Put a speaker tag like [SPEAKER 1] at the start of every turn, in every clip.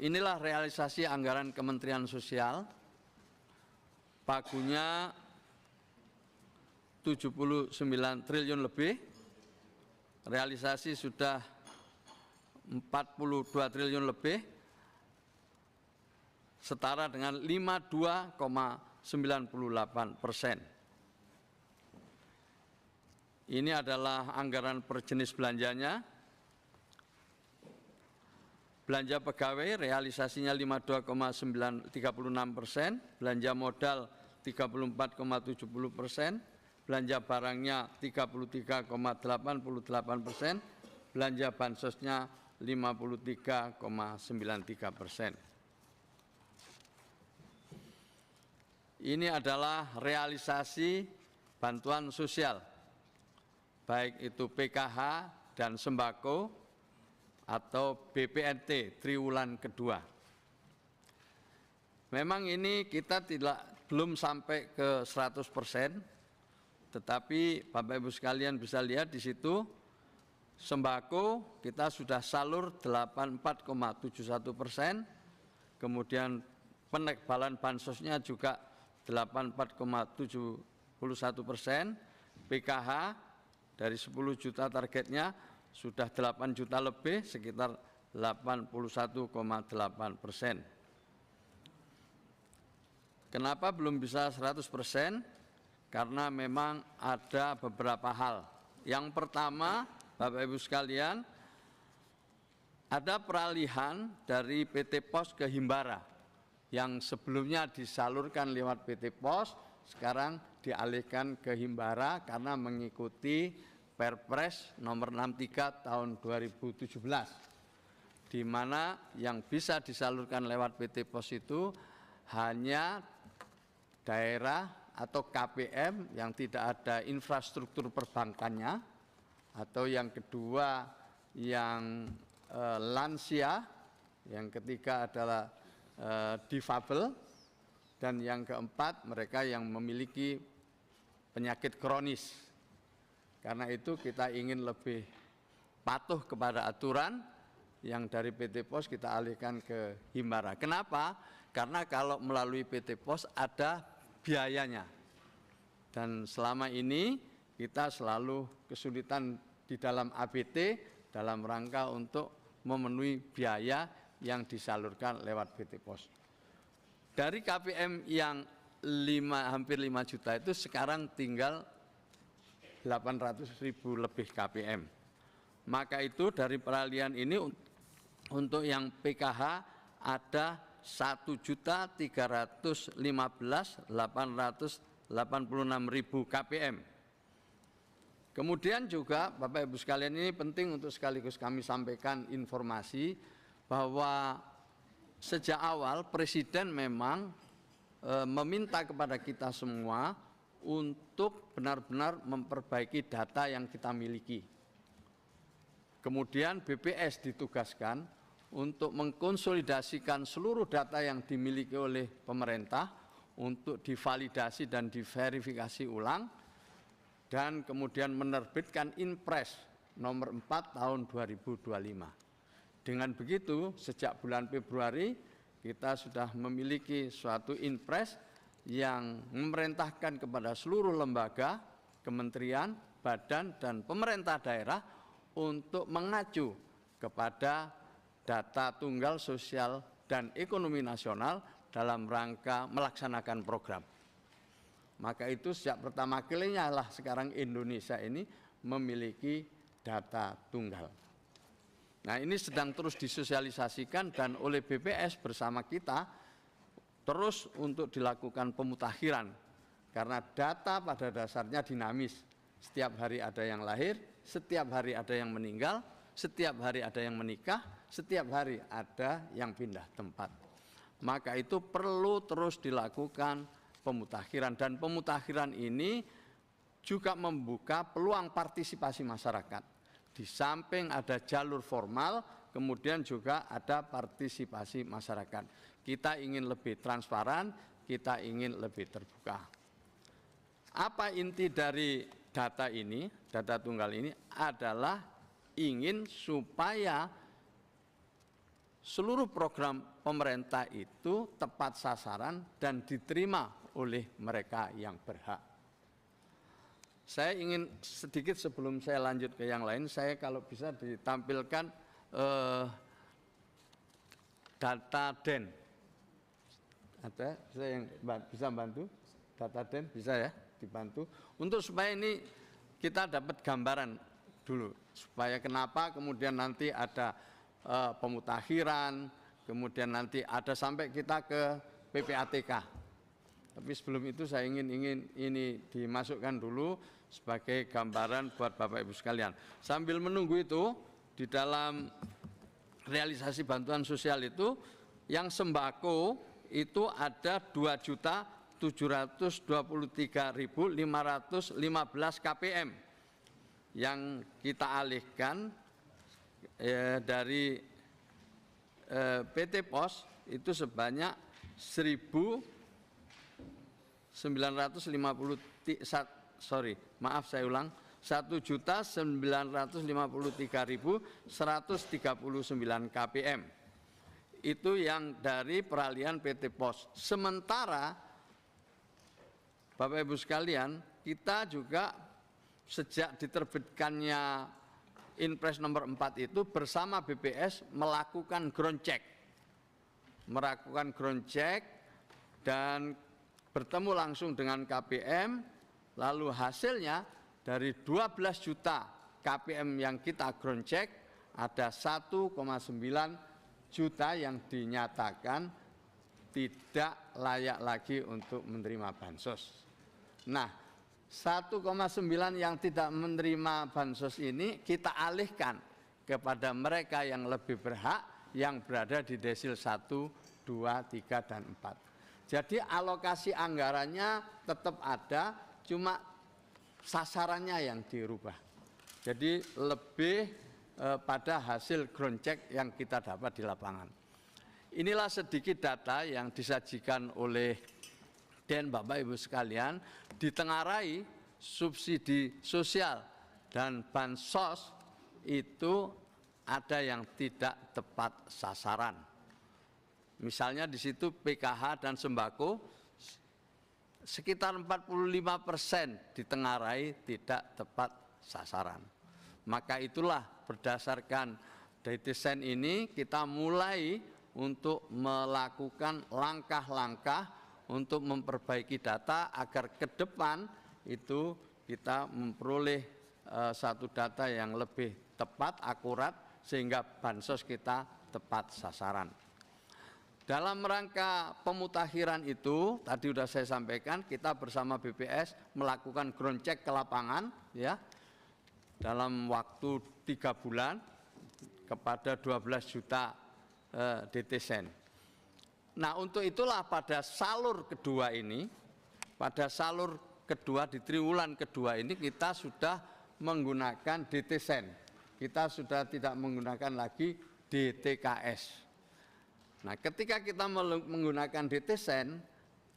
[SPEAKER 1] Inilah realisasi anggaran Kementerian Sosial, pagunya 79 triliun lebih, realisasi sudah 42 triliun lebih, setara dengan 52,98%. Ini adalah anggaran per jenis belanjanya. Belanja pegawai realisasinya 52,36%, belanja modal 34,70%, belanja barangnya 33,88%, belanja bansosnya 53,93%. Ini adalah realisasi bantuan sosial, baik itu PKH dan sembako atau BPNT triwulan kedua. Memang ini kita belum sampai ke 100%, tetapi Bapak Ibu sekalian bisa lihat di situ sembako kita sudah salur 84,71%, kemudian penebalan bansosnya juga 84,71%, PKH dari 10 juta targetnya sudah 8 juta lebih, sekitar 81,8%. Kenapa belum bisa 100%? Karena memang ada beberapa hal. Yang pertama, Bapak Ibu sekalian, ada peralihan dari PT POS ke Himbara yang sebelumnya disalurkan lewat PT POS, sekarang dialihkan ke Himbara karena mengikuti Perpres nomor 63 tahun 2017, di mana yang bisa disalurkan lewat PT POS itu hanya daerah atau KPM yang tidak ada infrastruktur perbankannya, atau yang kedua yang lansia, yang ketiga adalah difabel, dan yang keempat mereka yang memiliki penyakit kronis. Karena itu kita ingin lebih patuh kepada aturan yang dari PT POS kita alihkan ke Himbara. Kenapa? Karena kalau melalui PT POS ada biayanya. Dan selama ini kita selalu kesulitan di dalam ABT dalam rangka untuk memenuhi biaya yang disalurkan lewat PT POS. Dari KPM yang hampir 5 juta itu sekarang tinggal 800.000 lebih KPM. Maka itu dari peralihan ini untuk yang PKH ada 1.315.886.000 KPM. Kemudian juga Bapak Ibu sekalian, ini penting untuk sekaligus kami sampaikan informasi bahwa sejak awal Presiden memang meminta kepada kita semua untuk benar-benar memperbaiki data yang kita miliki. Kemudian BPS ditugaskan untuk mengkonsolidasikan seluruh data yang dimiliki oleh pemerintah untuk divalidasi dan diverifikasi ulang, dan kemudian menerbitkan Inpres nomor 4 tahun 2025. Dengan begitu, sejak bulan Februari kita sudah memiliki suatu Inpres yang memerintahkan kepada seluruh lembaga, kementerian, badan, dan pemerintah daerah untuk mengacu kepada data tunggal sosial dan ekonomi nasional dalam rangka melaksanakan program. Maka itu sejak pertama kalinya lah sekarang Indonesia ini memiliki data tunggal. Nah, ini sedang terus disosialisasikan dan oleh BPS bersama kita terus untuk dilakukan pemutakhiran, karena data pada dasarnya dinamis. Setiap hari ada yang lahir, setiap hari ada yang meninggal, setiap hari ada yang menikah, setiap hari ada yang pindah tempat. Maka itu perlu terus dilakukan pemutakhiran, dan pemutakhiran ini juga membuka peluang partisipasi masyarakat. Di samping ada jalur formal, kemudian juga ada partisipasi masyarakat. Kita ingin lebih transparan, kita ingin lebih terbuka. Apa inti dari data ini, data tunggal ini adalah ingin supaya seluruh program pemerintah itu tepat sasaran dan diterima oleh mereka yang berhak. Saya ingin sedikit sebelum saya lanjut ke yang lain, saya kalau bisa ditampilkan data DEN. Ada saya yang bisa bantu? Data DEN bisa ya dibantu untuk supaya ini kita dapat gambaran dulu, supaya kenapa kemudian nanti ada pemutakhiran, kemudian nanti ada sampai kita ke PPATK. Tapi sebelum itu saya ingin ini dimasukkan dulu sebagai gambaran buat Bapak Ibu sekalian. Sambil menunggu itu, di dalam realisasi bantuan sosial itu, yang sembako itu ada 2.723.515 KPM yang kita alihkan dari PT Pos itu sebanyak 1.953.139 KPM. Itu yang dari peralihan PT Pos. Sementara Bapak Ibu sekalian, kita juga sejak diterbitkannya Inpres nomor 4 itu bersama BPS melakukan ground check dan bertemu langsung dengan KPM, lalu hasilnya dari 12 juta KPM yang kita ground check ada 1,9 juta yang dinyatakan tidak layak lagi untuk menerima bansos. Nah, 1,9 yang tidak menerima bansos ini kita alihkan kepada mereka yang lebih berhak yang berada di desil 1, 2, 3, dan 4. Jadi alokasi anggarannya tetap ada, cuma sasarannya yang dirubah. Jadi lebih pada hasil ground check yang kita dapat di lapangan. Inilah sedikit data yang disajikan oleh DEN Bapak Ibu sekalian, ditengarai subsidi sosial dan bansos itu ada yang tidak tepat sasaran. Misalnya di situ PKH dan sembako sekitar 45% ditengarai tidak tepat sasaran. Maka itulah berdasarkan desain ini kita mulai untuk melakukan langkah-langkah untuk memperbaiki data agar ke depan itu kita memperoleh satu data yang lebih tepat, akurat, sehingga bansos kita tepat sasaran. Dalam rangka pemutakhiran itu, tadi sudah saya sampaikan, kita bersama BPS melakukan ground check ke lapangan, ya, dalam waktu 3 bulan kepada 12 juta DTSen. Nah, untuk itulah pada salur kedua ini, di triwulan kedua ini kita sudah menggunakan DTSen. Kita sudah tidak menggunakan lagi DTKS. Nah, ketika kita menggunakan DTSen,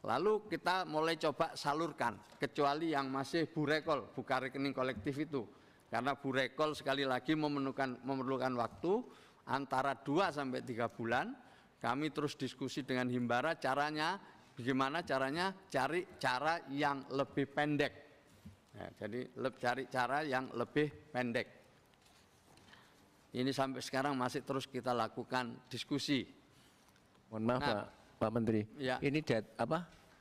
[SPEAKER 1] lalu kita mulai coba salurkan, kecuali yang masih burekol, buka rekening kolektif itu. Karena burekol sekali lagi memerlukan waktu antara 2 sampai 3 bulan. Kami terus diskusi dengan Himbara bagaimana caranya cari cara yang lebih pendek. Ya, jadi cari cara yang lebih pendek. Ini sampai sekarang masih terus kita lakukan diskusi.
[SPEAKER 2] Mohon maaf, Pak Menteri. Ya. Ini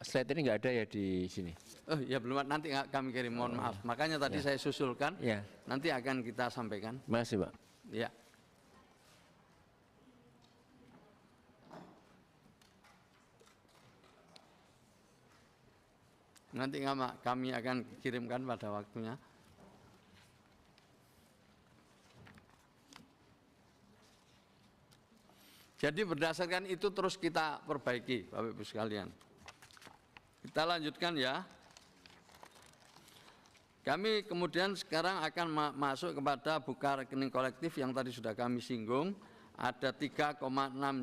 [SPEAKER 2] slide ini nggak ada ya di sini.
[SPEAKER 1] Oh ya, belum, nanti kami kirim, mohon maaf. Makanya tadi saya susulkan, nanti akan kita sampaikan.
[SPEAKER 2] Terima kasih, Pak.
[SPEAKER 1] Ya. Nanti kami akan kirimkan pada waktunya. Jadi berdasarkan itu terus kita perbaiki, Bapak Ibu sekalian. Kita lanjutkan ya. Kami kemudian sekarang akan masuk kepada buka rekening kolektif yang tadi sudah kami singgung. Ada 3,6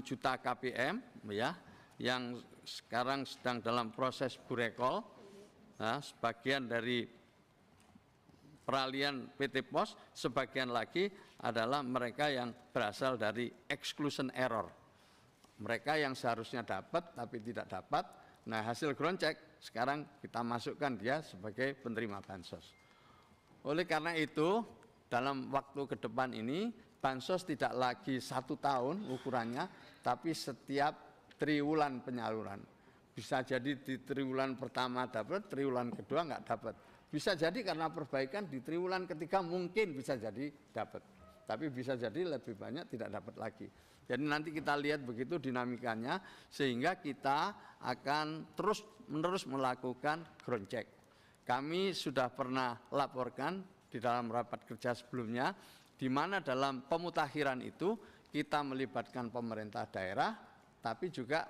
[SPEAKER 1] juta KPM ya, yang sekarang sedang dalam proses burekol. Nah, sebagian dari peralihan PT Pos, sebagian lagi adalah mereka yang berasal dari exclusion error. Mereka yang seharusnya dapat tapi tidak dapat. Nah, hasil ground check sekarang kita masukkan dia sebagai penerima bansos. Oleh karena itu, dalam waktu ke depan ini, bansos tidak lagi 1 tahun ukurannya, tapi setiap triwulan penyaluran. Bisa jadi di triwulan pertama dapat, triwulan kedua nggak dapat. Bisa jadi karena perbaikan di triwulan ketiga mungkin bisa jadi dapat. Tapi bisa jadi lebih banyak tidak dapat lagi. Jadi nanti kita lihat begitu dinamikanya, sehingga kita akan terus-menerus melakukan ground check. Kami sudah pernah laporkan di dalam rapat kerja sebelumnya, di mana dalam pemutakhiran itu kita melibatkan pemerintah daerah, tapi juga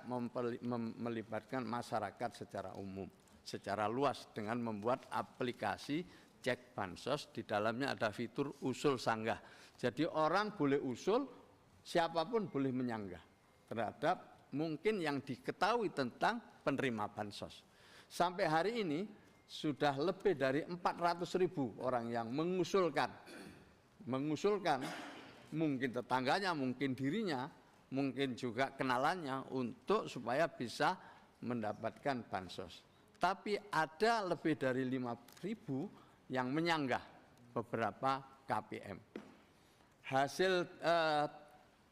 [SPEAKER 1] melibatkan masyarakat secara umum, secara luas dengan membuat aplikasi cek bansos. Di dalamnya ada fitur usul sanggah. Jadi orang boleh usul, siapapun boleh menyanggah terhadap mungkin yang diketahui tentang penerima bansos. Sampai hari ini sudah lebih dari 400.000 orang yang mengusulkan mungkin tetangganya, mungkin dirinya, mungkin juga kenalannya untuk supaya bisa mendapatkan bansos. Tapi ada lebih dari 5.000 yang menyanggah beberapa KPM. Hasil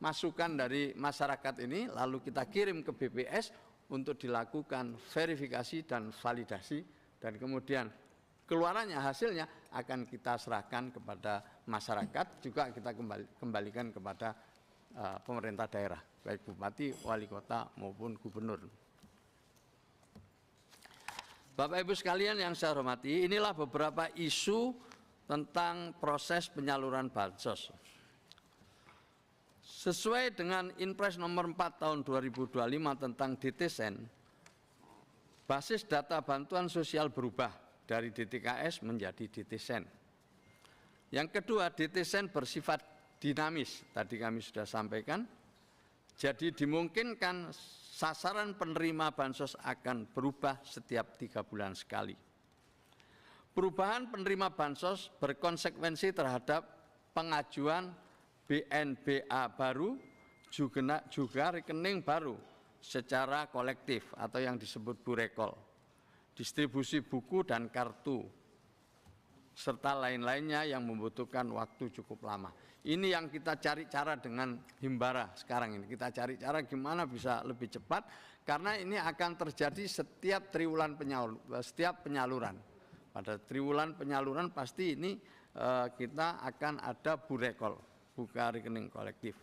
[SPEAKER 1] masukan dari masyarakat ini lalu kita kirim ke BPS untuk dilakukan verifikasi dan validasi, dan kemudian keluarannya, hasilnya akan kita serahkan kepada masyarakat, juga kita kembalikan kepada pemerintah daerah, baik bupati, wali kota maupun gubernur. Bapak Ibu sekalian yang saya hormati, inilah beberapa isu tentang proses penyaluran bansos. Sesuai dengan Inpres nomor 4 tahun 2025 tentang DTSEN, basis data bantuan sosial berubah dari DTKS menjadi DTSEN. Yang kedua, DTSEN bersifat dinamis, tadi kami sudah sampaikan. Jadi dimungkinkan sasaran penerima bansos akan berubah setiap 3 bulan sekali. Perubahan penerima bansos berkonsekuensi terhadap pengajuan BNBA baru, juga rekening baru secara kolektif atau yang disebut burekol, distribusi buku dan kartu, serta lain-lainnya yang membutuhkan waktu cukup lama. Ini yang kita cari cara dengan Himbara sekarang ini. Kita cari cara gimana bisa lebih cepat, karena ini akan terjadi setiap triwulan penyaluran. Pada triwulan penyaluran pasti ini kita akan ada burekol, buka rekening kolektif.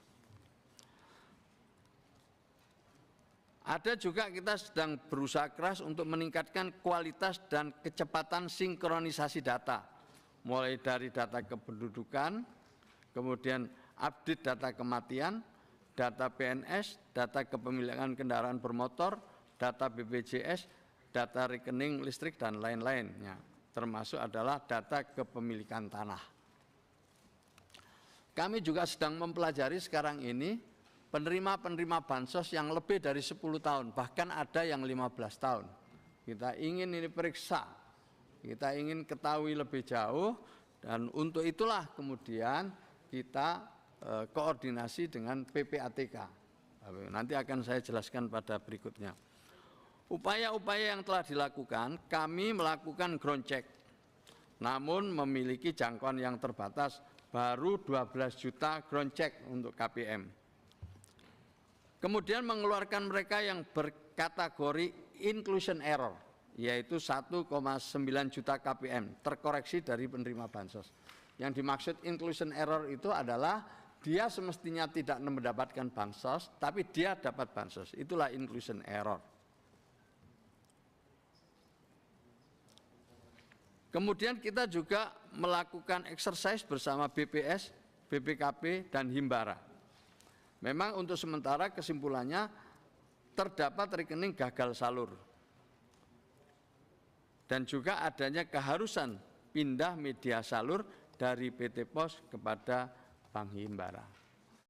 [SPEAKER 1] Ada juga kita sedang berusaha keras untuk meningkatkan kualitas dan kecepatan sinkronisasi data, mulai dari data kependudukan, kemudian update data kematian, data PNS, data kepemilikan kendaraan bermotor, data BPJS, data rekening listrik, dan lain-lainnya, termasuk adalah data kepemilikan tanah. Kami juga sedang mempelajari sekarang ini penerima-penerima bansos yang lebih dari 10 tahun, bahkan ada yang 15 tahun. Kita ingin ini periksa, kita ingin ketahui lebih jauh, dan untuk itulah kemudian kita koordinasi dengan PPATK. Nanti akan saya jelaskan pada berikutnya. Upaya-upaya yang telah dilakukan, kami melakukan ground check, namun memiliki jangkauan yang terbatas, baru 12 juta ground check untuk KPM. Kemudian mengeluarkan mereka yang berkategori inclusion error, yaitu 1,9 juta KPM, terkoreksi dari penerima bansos. Yang dimaksud inclusion error itu adalah dia semestinya tidak mendapatkan bansos, tapi dia dapat bansos. Itulah inclusion error. Kemudian kita juga melakukan exercise bersama BPS, BPKP, dan Himbara. Memang untuk sementara kesimpulannya terdapat rekening gagal salur. Dan juga adanya keharusan pindah media salur dari PT POS kepada Bank Himbara.